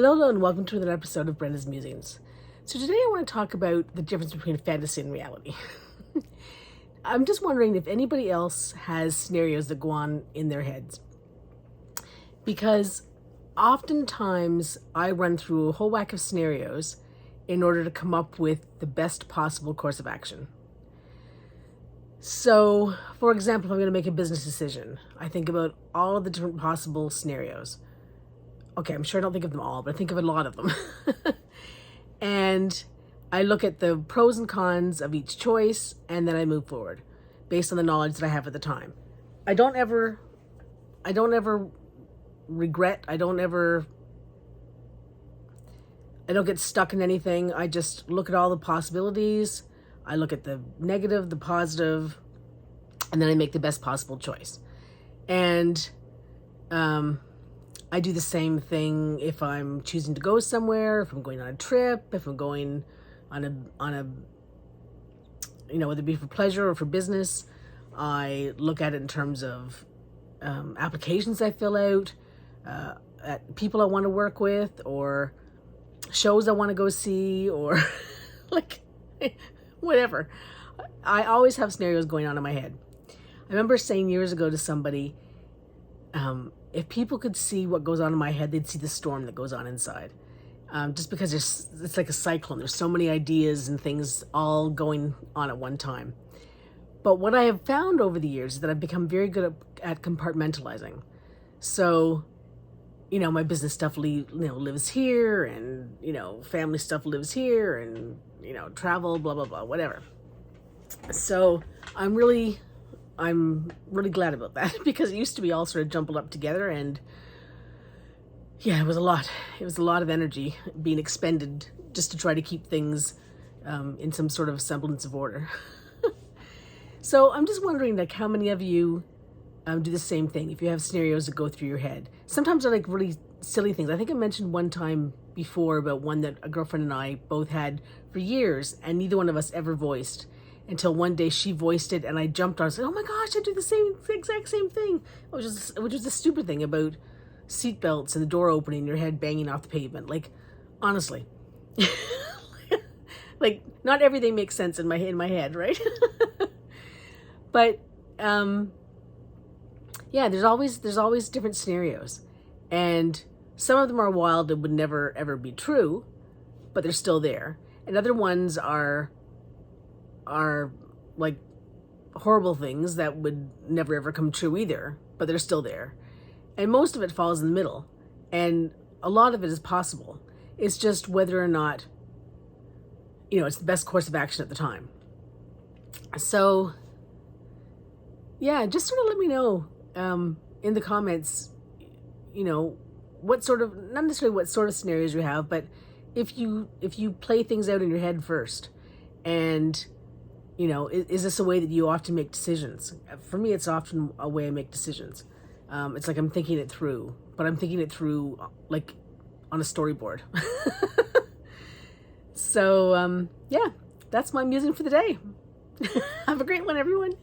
Hello and welcome to another episode of Brenda's Musings. So today I want to talk about the difference between fantasy and reality. I'm just wondering if anybody else has scenarios that go on in their heads. Because oftentimes I run through a whole whack of scenarios in order to come up with the best possible course of action. So, for example, if I'm going to make a business decision, I think about all of the different possible scenarios. Okay, I'm sure I don't think of them all, but I think of a lot of them. And I look at the pros and cons of each choice, and then I move forward based on the knowledge that I have at the time. I don't ever regret. I don't get stuck in anything. I just look at all the possibilities. I look at the negative, the positive, and then I make the best possible choice. And I do the same thing if I'm choosing to go somewhere, if I'm going on a trip, if I'm going on a whether it be for pleasure or for business. I look at it in terms of applications I fill out, at people I want to work with, or shows I want to go see, or like whatever. I always have scenarios going on in my head. I remember saying years ago to somebody, if people could see what goes on in my head, they'd see the storm that goes on inside. Just because it's like a cyclone. There's so many ideas and things all going on at one time. But what I have found over the years is that I've become very good at compartmentalizing. So, my business stuff lives here, and, family stuff lives here, and, travel, blah, blah, blah, whatever. So I'm really glad about that, because it used to be all sort of jumbled up together, and yeah, it was a lot of energy being expended just to try to keep things in some sort of semblance of order. So I'm just wondering, like, how many of you do the same thing, if you have scenarios that go through your head. Sometimes they're like really silly things. I think I mentioned one time before about one that a girlfriend and I both had for years, and neither one of us ever voiced, until one day she voiced it, and I jumped on. I said, "Oh my gosh, I do the exact same thing," which was the stupid thing about seatbelts and the door opening, your head banging off the pavement. Like, honestly, like, not everything makes sense in my head, right? But yeah, there's always different scenarios, and some of them are wild and would never ever be true, but they're still there, and other ones are like horrible things that would never ever come true either, but they're still there. And most of it falls in the middle, and a lot of it is possible. It's just whether or not it's the best course of action at the time. So yeah, just sort of let me know in the comments, what sort of, not necessarily what sort of scenarios you have, but if you play things out in your head first, and is this a way that you often make decisions? For me, it's often a way I make decisions. It's like I'm thinking it through, but I'm thinking it through like on a storyboard. So yeah, that's my musing for the day. Have a great one, everyone.